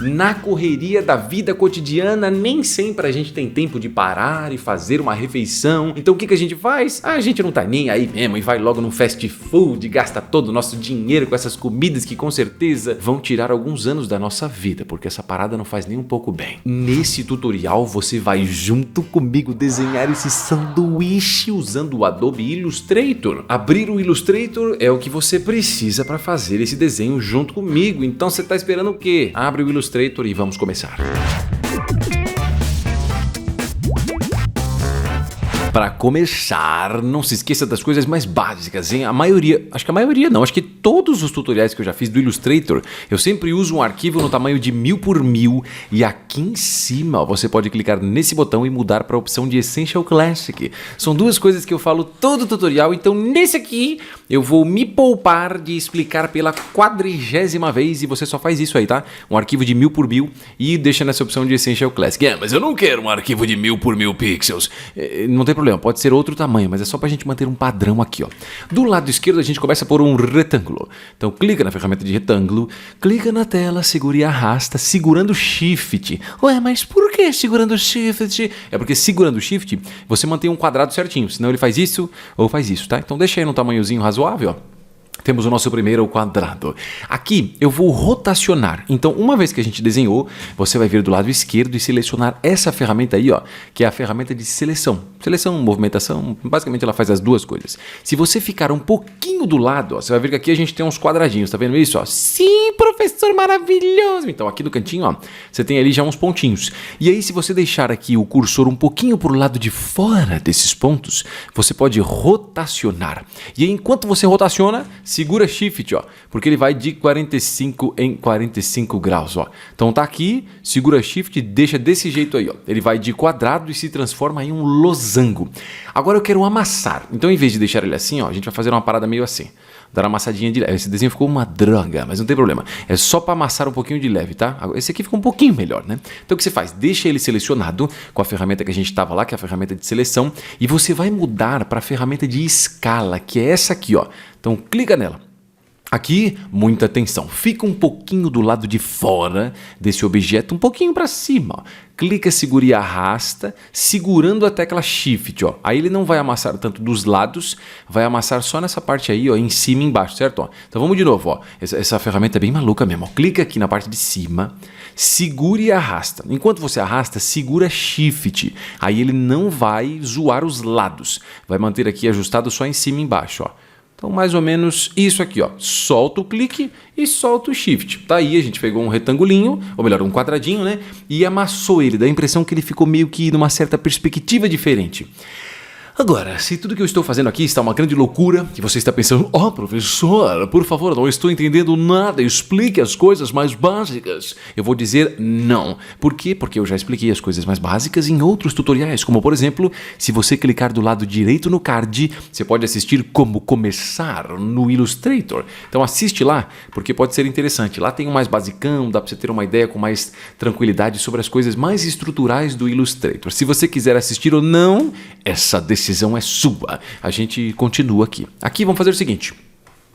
Na correria da vida cotidiana, nem sempre a gente tem tempo de parar e fazer uma refeição. Então o que a gente faz? A gente não tá nem aí mesmo e vai logo no fast food, gasta todo o nosso dinheiro com essas comidas que com certeza vão tirar alguns anos da nossa vida, porque essa parada não faz nem um pouco bem. Nesse tutorial você vai junto comigo desenhar esse sanduíche usando o Adobe Illustrator. Abrir o Illustrator é o que você precisa para fazer esse desenho junto comigo. Então você tá esperando o quê? Abre o Illustrator e vamos começar. Para começar, não se esqueça das coisas mais básicas, hein? Acho que todos os tutoriais que eu já fiz do Illustrator, eu sempre uso um arquivo no tamanho de 1000 por 1000 e aqui em cima você pode clicar nesse botão e mudar para a opção de Essential Classic. São duas coisas que eu falo todo tutorial, então nesse aqui eu vou me poupar de explicar pela 40ª vez e você só faz isso aí, tá? Um arquivo de 1000 por 1000 e deixa nessa opção de Essential Classic. Mas eu não quero um arquivo de 1000 por 1000 pixels. Não tem problema, pode ser outro tamanho, mas é só pra gente manter um padrão aqui, ó. Do lado esquerdo a gente começa por um retângulo. Então clica na ferramenta de retângulo, clica na tela, segura e arrasta, segurando Shift. Ué, mas por que segurando Shift? É porque segurando Shift você mantém um quadrado certinho, senão ele faz isso ou faz isso, tá? Então deixa aí num tamanhozinho razoável, ó. Temos o nosso primeiro quadrado. Aqui eu vou rotacionar. Então, uma vez que a gente desenhou, você vai vir do lado esquerdo e selecionar essa ferramenta aí, ó, que é a ferramenta de seleção. Seleção, movimentação, basicamente ela faz as duas coisas. Se você ficar um pouquinho do lado, ó, você vai ver que aqui a gente tem uns quadradinhos, tá vendo isso? Ó? Sim, professor maravilhoso! Então, aqui no cantinho, ó, você tem ali já uns pontinhos. E aí, se você deixar aqui o cursor um pouquinho pro lado de fora desses pontos, você pode rotacionar. E aí, enquanto você rotaciona, segura Shift, ó, porque ele vai de 45 em 45 graus, ó. Então tá aqui, segura Shift e deixa desse jeito aí, ó. Ele vai de quadrado e se transforma em um losango. Agora eu quero amassar. Então em vez de deixar ele assim, ó, a gente vai fazer uma parada meio assim. Dar uma amassadinha de leve. Esse desenho ficou uma droga, mas não tem problema. É só para amassar um pouquinho de leve, tá? Esse aqui ficou um pouquinho melhor, né? Então o que você faz? Deixa ele selecionado com a ferramenta que a gente estava lá, que é a ferramenta de seleção, e você vai mudar para a ferramenta de escala, que é essa aqui, ó. Então clica nela. Aqui, muita atenção. Fica um pouquinho do lado de fora desse objeto, um pouquinho para cima, ó. Clica, segura e arrasta, segurando a tecla Shift, ó. Aí ele não vai amassar tanto dos lados, vai amassar só nessa parte aí, ó, em cima e embaixo, certo? Ó. Então vamos de novo, ó. Essa ferramenta é bem maluca mesmo, ó. Clica aqui na parte de cima, segura e arrasta. Enquanto você arrasta, segura Shift. Aí ele não vai zoar os lados. Vai manter aqui ajustado só em cima e embaixo, ó. Então, mais ou menos isso aqui, ó. Solta o clique e solta o Shift. Tá aí, a gente pegou um retangulinho, ou melhor, um quadradinho, né? E amassou ele. Dá a impressão que ele ficou meio que numa certa perspectiva diferente. Agora, se tudo que eu estou fazendo aqui está uma grande loucura, e você está pensando, professor, por favor, não estou entendendo nada, explique as coisas mais básicas. Eu vou dizer não. Por quê? Porque eu já expliquei as coisas mais básicas em outros tutoriais, como por exemplo, se você clicar do lado direito no card, você pode assistir como começar no Illustrator. Então assiste lá, porque pode ser interessante. Lá tem um mais basicão, dá para você ter uma ideia com mais tranquilidade sobre as coisas mais estruturais do Illustrator. Se você quiser assistir ou não, essa decisão é sua. A gente continua aqui. Aqui vamos fazer o seguinte.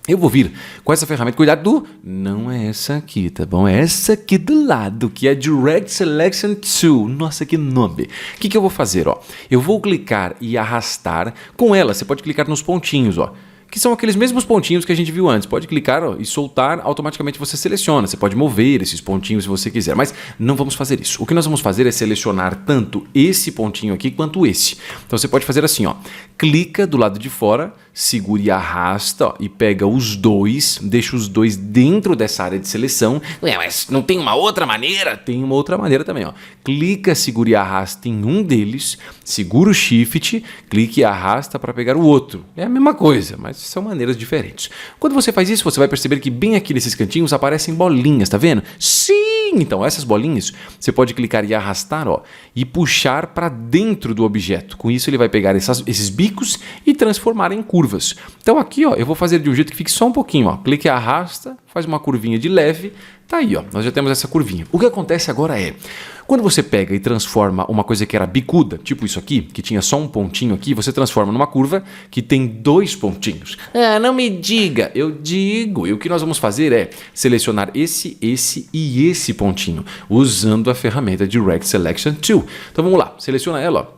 Eu vou vir com essa ferramenta, cuidado, não é essa aqui, tá bom? É essa aqui do lado, que é Direct Selection Tool. Nossa, que nome. O que eu vou fazer, ó? Eu vou clicar e arrastar com ela. Você pode clicar nos pontinhos, ó. Que são aqueles mesmos pontinhos que a gente viu antes. Pode clicar, ó, e soltar, automaticamente você seleciona. Você pode mover esses pontinhos se você quiser, mas não vamos fazer isso. O que nós vamos fazer é selecionar tanto esse pontinho aqui quanto esse. Então você pode fazer assim, ó. Clica do lado de fora, segura e arrasta, ó, e pega os dois, deixa os dois dentro dessa área de seleção. Ué, mas não tem uma outra maneira? Tem uma outra maneira também, ó. Clica, segura e arrasta em um deles, segura o Shift, clica e arrasta para pegar o outro. É a mesma coisa, mas são maneiras diferentes. Quando você faz isso, você vai perceber que bem aqui nesses cantinhos aparecem bolinhas, tá vendo? Sim! Então essas bolinhas, você pode clicar e arrastar, ó, e puxar para dentro do objeto. Com isso ele vai pegar esses bicos e transformar em curvas. Então aqui, ó, eu vou fazer de um jeito que fique só um pouquinho, ó. Clica e arrasta, faz uma curvinha de leve, Tá aí, ó, nós já temos essa curvinha. O que acontece agora é, quando você pega e transforma uma coisa que era bicuda, tipo isso aqui, que tinha só um pontinho aqui, você transforma numa curva que tem 2 pontinhos. Ah, não me diga, eu digo. E o que nós vamos fazer é selecionar esse e esse pontinho, usando a ferramenta de Rect Selection Tool. Então vamos lá, seleciona ela, ó.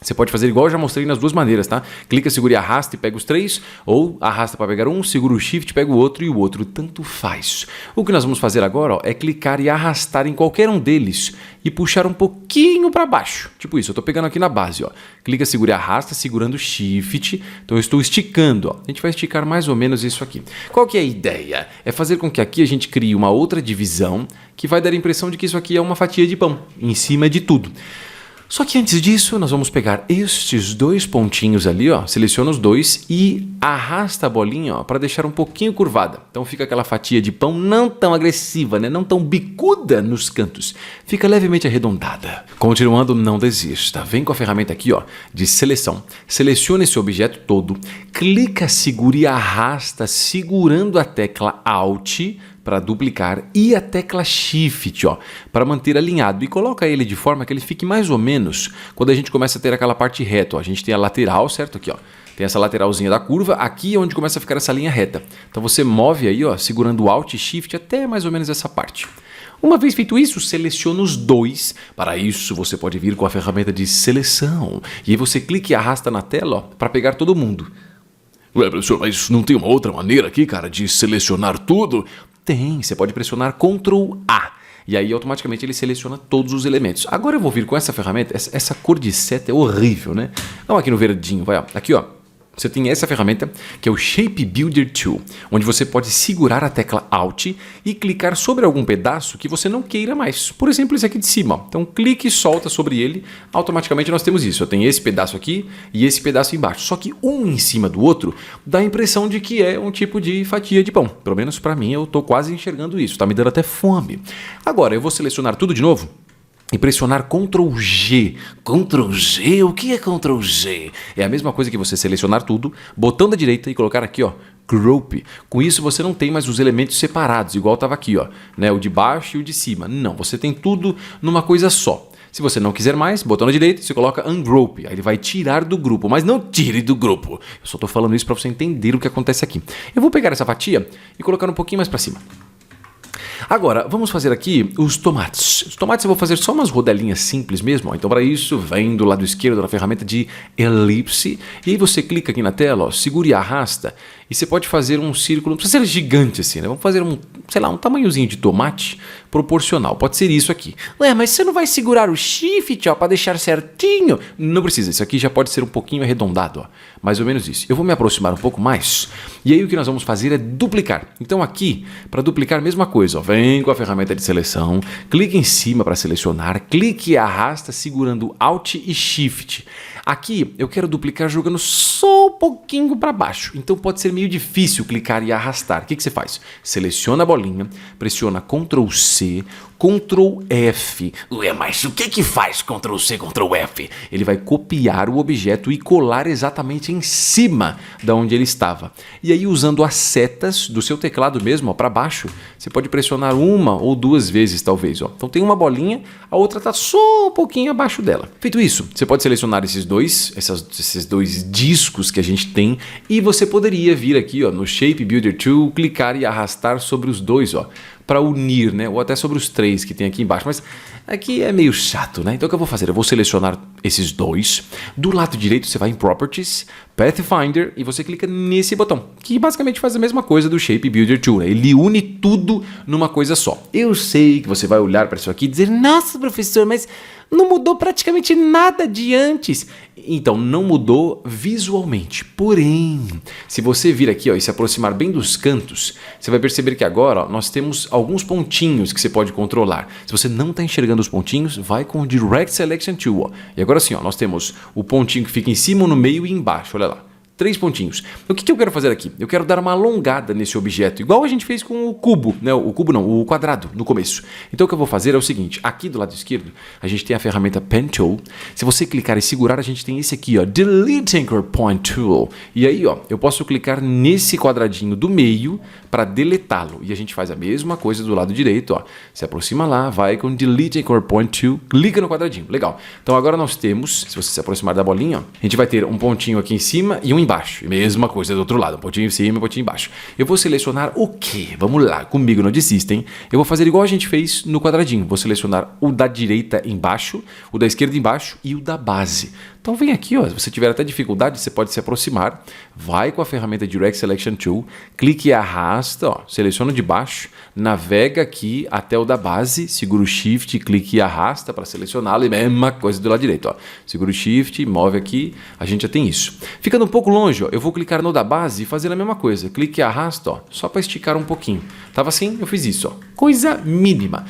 Você pode fazer igual eu já mostrei nas duas maneiras, tá? Clica, segura e arrasta e pega os 3, ou arrasta para pegar um, segura o Shift, pega o outro e o outro, tanto faz. O que nós vamos fazer agora, ó, é clicar e arrastar em qualquer um deles e puxar um pouquinho para baixo. Tipo isso, eu estou pegando aqui na base, ó. Clica, segura e arrasta, segurando o Shift. Então eu estou esticando, ó. A gente vai esticar mais ou menos isso aqui. Qual que é a ideia? É fazer com que aqui a gente crie uma outra divisão que vai dar a impressão de que isso aqui é uma fatia de pão, em cima de tudo. Só que antes disso, nós vamos pegar estes 2 pontinhos ali, ó, seleciona os 2 e arrasta a bolinha para deixar um pouquinho curvada. Então fica aquela fatia de pão não tão agressiva, né? Não tão bicuda nos cantos. Fica levemente arredondada. Continuando, não desista. Vem com a ferramenta aqui, ó, de seleção. Seleciona esse objeto todo, clica, segura e arrasta segurando a tecla Alt para duplicar e a tecla Shift, ó, para manter alinhado, e coloca ele de forma que ele fique mais ou menos quando a gente começa a ter aquela parte reta, ó. A gente tem a lateral, certo? Aqui, ó. Tem essa lateralzinha da curva, aqui é onde começa a ficar essa linha reta. Então você move aí, ó, segurando o Alt e Shift até mais ou menos essa parte. Uma vez feito isso, seleciona os 2. Para isso, você pode vir com a ferramenta de seleção. E aí você clica e arrasta na tela para pegar todo mundo. Ué, professor, mas não tem uma outra maneira aqui, cara, de selecionar tudo? Tem, você pode pressionar Ctrl A. E aí automaticamente ele seleciona todos os elementos. Agora eu vou vir com essa ferramenta, essa cor de seta é horrível, né? Vamos aqui no verdinho, vai, ó. Aqui, ó. Você tem essa ferramenta, que é o Shape Builder Tool, onde você pode segurar a tecla Alt e clicar sobre algum pedaço que você não queira mais. Por exemplo, esse aqui de cima, ó. Então clique e solta sobre ele, automaticamente nós temos isso. Eu tenho esse pedaço aqui e esse pedaço embaixo. Só que um em cima do outro dá a impressão de que é um tipo de fatia de pão. Pelo menos para mim, eu estou quase enxergando isso, tá me dando até fome. Agora, eu vou selecionar tudo de novo e pressionar Ctrl G. Ctrl G? O que é Ctrl G? É a mesma coisa que você selecionar tudo, botão da direita e colocar aqui, ó, Group. Com isso você não tem mais os elementos separados, igual estava aqui, ó, né, o de baixo e o de cima. Não, você tem tudo numa coisa só. Se você não quiser mais, botão da direita, você coloca Ungroup. Aí ele vai tirar do grupo, mas não tire do grupo. Eu só estou falando isso para você entender o que acontece aqui. Eu vou pegar essa fatia e colocar um pouquinho mais para cima. Agora, vamos fazer aqui os tomates. Os tomates eu vou fazer só umas rodelinhas simples mesmo. Ó. Então, para isso, vem do lado esquerdo da ferramenta de elipse. E aí você clica aqui na tela, ó, segura e arrasta. E você pode fazer um círculo, não precisa ser gigante assim, né? Vamos fazer um, sei lá, um tamanhozinho de tomate proporcional. Pode ser isso aqui. Ué, mas você não vai segurar o Shift, ó, para deixar certinho? Não precisa, isso aqui já pode ser um pouquinho arredondado, ó. Mais ou menos isso. Eu vou me aproximar um pouco mais. E aí o que nós vamos fazer é duplicar. Então aqui, para duplicar, mesma coisa, ó. Vem com a ferramenta de seleção, clique em cima para selecionar, clique e arrasta segurando Alt e Shift. Aqui eu quero duplicar jogando só um pouquinho para baixo, então pode ser meio difícil clicar e arrastar. O que você faz? Seleciona a bolinha, pressiona Ctrl C, Ctrl F. Ué, mas o que faz Ctrl C, Ctrl F? Ele vai copiar o objeto e colar exatamente em cima da onde ele estava. E aí usando as setas do seu teclado mesmo, para baixo, você pode pressionar 1 ou 2 vezes talvez. Ó. Então tem uma bolinha, a outra está só um pouquinho abaixo dela. Feito isso, você pode selecionar esses dois discos que a gente tem e você poderia vir aqui, ó, no Shape Builder Tool, clicar e arrastar sobre os dois, ó, para unir, né? Ou até sobre os 3 que tem aqui embaixo, mas aqui é meio chato, né? Então o que eu vou fazer? Eu vou selecionar esses 2. Do lado direito você vai em Properties, Pathfinder e você clica nesse botão, que basicamente faz a mesma coisa do Shape Builder Tool, né? Ele une tudo numa coisa só. Eu sei que você vai olhar para isso aqui e dizer, nossa, professor, mas não mudou praticamente nada de antes. Então, não mudou visualmente. Porém, se você vir aqui, ó, e se aproximar bem dos cantos, você vai perceber que agora, ó, nós temos alguns pontinhos que você pode controlar. Se você não está enxergando os pontinhos, vai com o Direct Selection Tool. Ó. E agora sim, ó, nós temos o pontinho que fica em cima, no meio e embaixo. Olha lá. 3 pontinhos. O que eu quero fazer aqui? Eu quero dar uma alongada nesse objeto, igual a gente fez com o cubo, né? O cubo não, o quadrado no começo. Então o que eu vou fazer é o seguinte, aqui do lado esquerdo, a gente tem a ferramenta Pen Tool. Se você clicar e segurar, a gente tem esse aqui, ó, Delete Anchor Point Tool. E aí, ó, eu posso clicar nesse quadradinho do meio para deletá-lo. E a gente faz a mesma coisa do lado direito, ó. Se aproxima lá, vai com Delete Anchor Point Tool, clica no quadradinho. Legal. Então agora nós temos, se você se aproximar da bolinha, ó, a gente vai ter um pontinho aqui em cima e um embaixo. Mesma coisa do outro lado, um pontinho em cima e um pontinho embaixo. Eu vou selecionar o quê? Vamos lá, comigo no Desistem. Eu vou fazer igual a gente fez no quadradinho. Vou selecionar o da direita embaixo, o da esquerda embaixo e o da base. Então vem aqui, ó, se você tiver até dificuldade, você pode se aproximar, vai com a ferramenta Direct Selection Tool, clique e arrasta, ó, seleciona de baixo, navega aqui até o da base, segura o Shift, clique e arrasta para selecioná-lo, e mesma coisa do lado direito, ó. Segura o Shift, move aqui, a gente já tem isso. Ficando um pouco longe, ó, eu vou clicar no da base e fazer a mesma coisa, clique e arrasta, ó, só para esticar um pouquinho. Tava assim, eu fiz isso, ó, coisa mínima.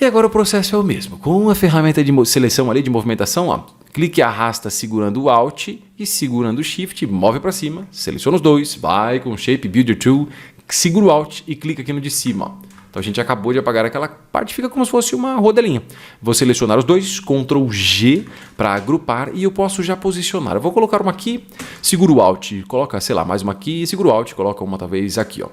E agora o processo é o mesmo, com a ferramenta de seleção ali, de movimentação, ó, clique e arrasta segurando o Alt e segurando o Shift, move para cima, seleciona os dois, vai com o Shape Builder Tool, segura o Alt e clica aqui no de cima. Ó. Então a gente acabou de apagar aquela parte, fica como se fosse uma rodelinha. Vou selecionar os dois, Ctrl G para agrupar e eu posso já posicionar. Eu vou colocar uma aqui, segura o Alt, coloca, sei lá, mais uma aqui, segura o Alt, coloca uma talvez aqui, ó.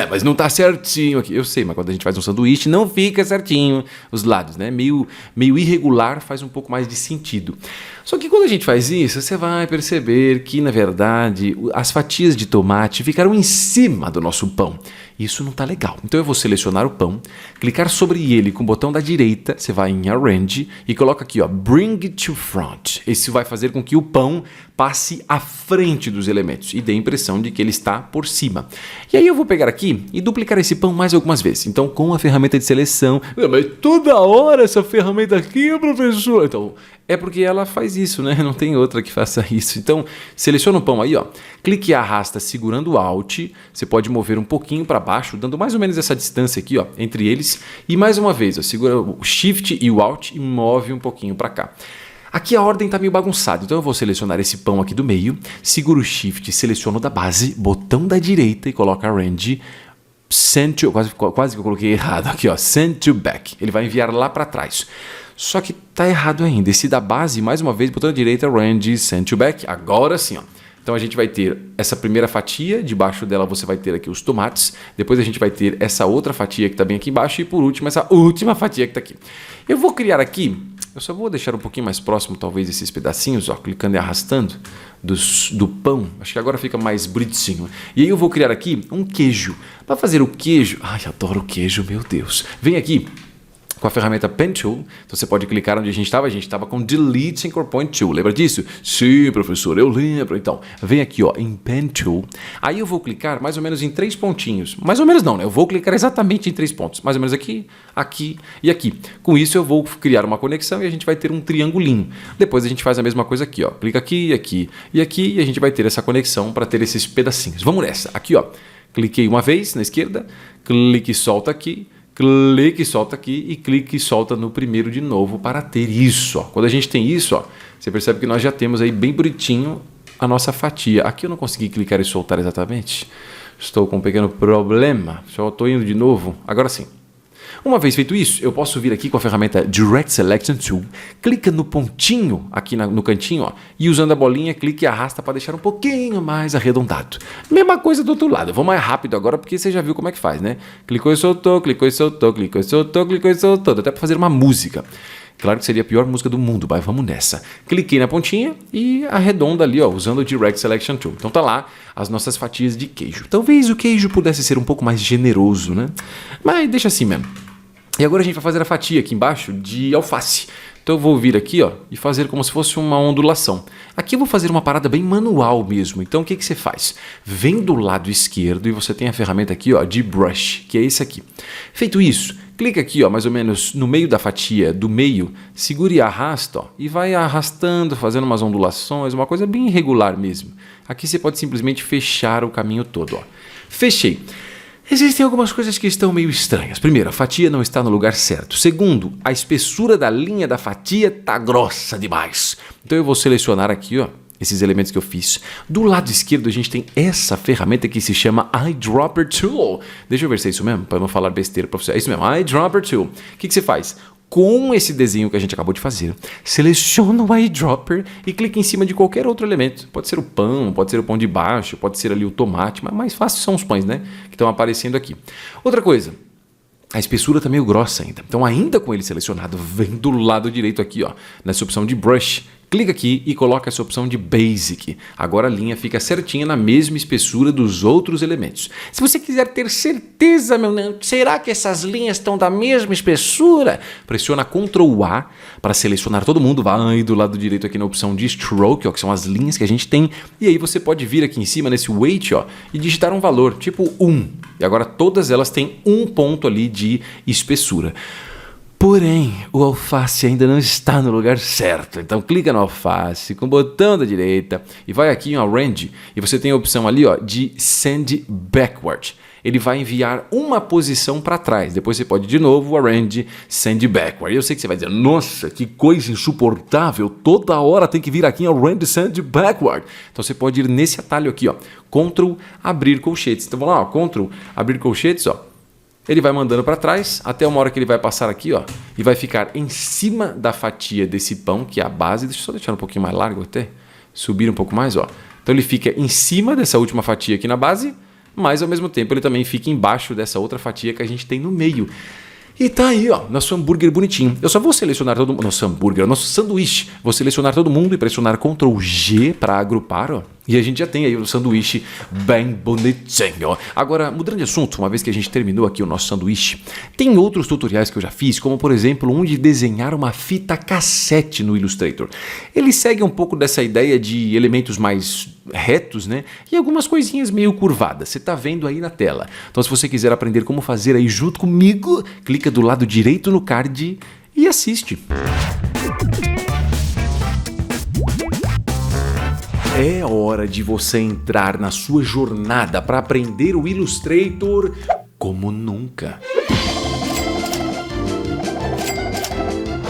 Mas não tá certinho aqui. Eu sei, mas quando a gente faz um sanduíche não fica certinho os lados, né? Meio irregular, faz um pouco mais de sentido. Só que quando a gente faz isso, você vai perceber que, na verdade, as fatias de tomate ficaram em cima do nosso pão. Isso não tá legal. Então eu vou selecionar o pão, clicar sobre ele com o botão da direita, você vai em Arrange e coloca aqui, ó, Bring it to front. Esse vai fazer com que o pão passe à frente dos elementos e dê a impressão de que ele está por cima. E aí eu vou pegar aqui e duplicar esse pão mais algumas vezes. Então com a ferramenta de seleção... Mas toda hora essa ferramenta aqui, professor... Então... É porque ela faz isso, né? Não tem outra que faça isso. Então, seleciona o pão aí, ó. Clique e arrasta segurando o Alt. Você pode mover um pouquinho para baixo, dando mais ou menos essa distância aqui, ó, entre eles. E mais uma vez, ó, segura o Shift e o Alt e move um pouquinho para cá. Aqui a ordem está meio bagunçada, então eu vou selecionar esse pão aqui do meio, seguro o Shift, seleciono o da base, botão da direita e coloco Arrange. Send to, quase que eu coloquei errado aqui, ó. Send to back. Ele vai enviar lá para trás. Só que tá errado ainda. Esse da base, mais uma vez, botão direita, Range, Send to Back. Agora sim, ó. Então a gente vai ter essa primeira fatia, debaixo dela você vai ter aqui os tomates. Depois a gente vai ter essa outra fatia que está bem aqui embaixo. E por último, essa última fatia que está aqui. Eu vou criar aqui, eu só vou deixar um pouquinho mais próximo, talvez, esses pedacinhos, ó, clicando e arrastando do pão. Acho que agora fica mais bonitinho. E aí eu vou criar aqui um queijo. Para fazer o queijo... Ai, adoro queijo, meu Deus. Vem aqui. Com a ferramenta Pen Tool, então você pode clicar onde a gente estava com Delete Anchor Point Tool, lembra disso? Sim, professor, eu lembro. Então, vem aqui, ó, em Pen Tool, aí eu vou clicar mais ou menos em 3 pontinhos, mais ou menos não, né? Eu vou clicar exatamente em 3 pontos, mais ou menos aqui, aqui e aqui. Com isso eu vou criar uma conexão e a gente vai ter um triangulinho. Depois a gente faz a mesma coisa aqui, ó, clica aqui, aqui e aqui e a gente vai ter essa conexão para ter esses pedacinhos. Vamos nessa, aqui, ó, cliquei uma vez na esquerda, clique e solta aqui, clique e solta aqui e clique e solta no primeiro de novo para ter isso. Ó. Quando a gente tem isso, ó, você percebe que nós já temos aí bem bonitinho a nossa fatia. Aqui eu não consegui clicar e soltar exatamente. Estou com um pequeno problema. Só estou indo de novo. Agora sim. Uma vez feito isso, eu posso vir aqui com a ferramenta Direct Selection Tool, clica no pontinho aqui no cantinho, ó, e usando a bolinha, clique e arrasta para deixar um pouquinho mais arredondado. Mesma coisa do outro lado, eu vou mais rápido agora porque você já viu como é que faz, né? Clicou e soltou, clicou e soltou, clicou e soltou, clicou e soltou, até para fazer uma música. Claro que seria a pior música do mundo, mas vamos nessa. Cliquei na pontinha e arredonda ali, ó, usando o Direct Selection Tool. Então tá lá as nossas fatias de queijo. Talvez o queijo pudesse ser um pouco mais generoso, né? Mas deixa assim mesmo. E agora a gente vai fazer a fatia aqui embaixo de alface. Então eu vou vir aqui, ó, e fazer como se fosse uma ondulação. Aqui eu vou fazer uma parada bem manual mesmo. Então o que você faz? Vem do lado esquerdo e você tem a ferramenta aqui, ó, de brush, que é esse aqui. Feito isso, clica aqui, ó, mais ou menos no meio da fatia do meio, segura e arrasta, ó, e vai arrastando, fazendo umas ondulações, uma coisa bem irregular mesmo. Aqui você pode simplesmente fechar o caminho todo, ó. Fechei. Existem algumas coisas que estão meio estranhas. Primeiro, a fatia não está no lugar certo. Segundo, a espessura da linha da fatia está grossa demais. Então eu vou selecionar aqui, ó, esses elementos que eu fiz. Do lado esquerdo a gente tem essa ferramenta que se chama Eyedropper Tool. Deixa eu ver se é isso mesmo, para não falar besteira para você. É isso mesmo, Eyedropper Tool. O que você faz? Com esse desenho que a gente acabou de fazer, seleciona o eyedropper e clica em cima de qualquer outro elemento. Pode ser o pão, pode ser o pão de baixo, pode ser ali o tomate, mas mais fácil são os pães, né? Que estão aparecendo aqui. Outra coisa, a espessura está meio grossa ainda. Então, ainda com ele selecionado, vem do lado direito aqui, ó, nessa opção de Brush. Clica aqui e coloca essa opção de Basic. Agora a linha fica certinha na mesma espessura dos outros elementos. Se você quiser ter certeza, será que essas linhas estão da mesma espessura? Pressiona Ctrl A para selecionar todo mundo. Vai do lado direito aqui na opção de Stroke, ó, que são as linhas que a gente tem. E aí você pode vir aqui em cima nesse Weight, ó, e digitar um valor, tipo 1. E agora todas elas têm um ponto ali de espessura. Porém, o alface ainda não está no lugar certo. Então clica no alface com o botão da direita e vai aqui em Arrange e você tem a opção ali, ó, de Send Backward. Ele vai enviar uma posição para trás. Depois você pode de novo Arrange, Send Backward. Eu sei que você vai dizer, nossa, que coisa insuportável. Toda hora tem que vir aqui em Arrange, Send Backward. Então você pode ir nesse atalho aqui, ó, Ctrl abrir colchetes. Então vamos lá, ó, Ctrl abrir colchetes, ó. Ele vai mandando para trás até uma hora que ele vai passar aqui, ó, e vai ficar em cima da fatia desse pão, que é a base. Deixa eu só deixar um pouquinho mais largo até, subir um pouco mais, ó. Então ele fica em cima dessa última fatia aqui na base, mas ao mesmo tempo ele também fica embaixo dessa outra fatia que a gente tem no meio. E tá aí, ó, nosso hambúrguer bonitinho. Eu só vou selecionar todo mundo, nosso hambúrguer, nosso sanduíche. Vou selecionar todo mundo e pressionar Ctrl G para agrupar, ó. E a gente já tem aí o sanduíche bem bonitinho. Agora, mudando de assunto, uma vez que a gente terminou aqui o nosso sanduíche, tem outros tutoriais que eu já fiz, como por exemplo um de desenhar uma fita cassete no Illustrator. Ele segue um pouco dessa ideia de elementos mais retos, né? E algumas coisinhas meio curvadas. Você tá vendo aí na tela. Então, se você quiser aprender como fazer aí junto comigo, clica do lado direito no card e assiste. É hora de você entrar na sua jornada para aprender o Illustrator como nunca.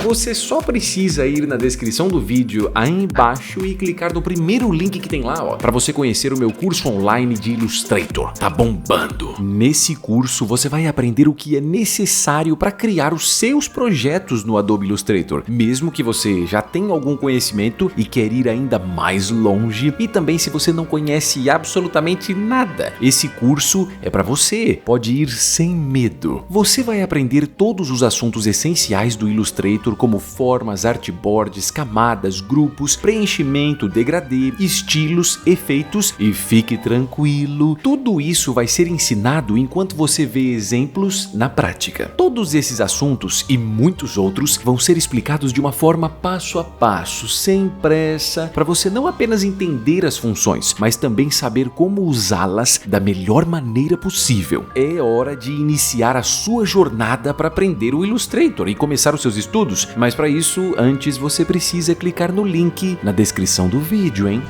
Você só precisa ir na descrição do vídeo aí embaixo e clicar no primeiro link que tem lá, ó, para você conhecer o meu curso online de Illustrator. Tá bombando! Nesse curso você vai aprender o que é necessário para criar os seus projetos no Adobe Illustrator, mesmo que você já tenha algum conhecimento e quer ir ainda mais longe, e também se você não conhece absolutamente nada. Esse curso é para você, pode ir sem medo. Você vai aprender todos os assuntos essenciais do Illustrator, como formas, artboards, camadas, grupos, preenchimento, degradê, estilos, efeitos e fique tranquilo, tudo isso vai ser ensinado enquanto você vê exemplos na prática. Todos esses assuntos e muitos outros vão ser explicados de uma forma passo a passo, sem pressa, para você não apenas entender as funções, mas também saber como usá-las da melhor maneira possível. É hora de iniciar a sua jornada para aprender o Illustrator e começar os seus estudos. Mas para isso, antes você precisa clicar no link na descrição do vídeo, hein?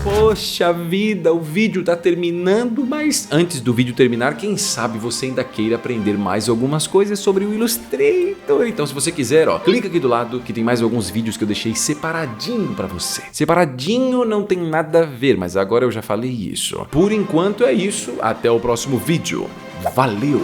Poxa vida, o vídeo tá terminando, mas antes do vídeo terminar, quem sabe você ainda queira aprender mais algumas coisas sobre o Illustrator. Então, se você quiser, ó, clica aqui do lado que tem mais alguns vídeos que eu deixei separadinho pra você. Separadinho não tem nada a ver, mas agora eu já falei isso. Por enquanto é isso, até o próximo vídeo. Valeu!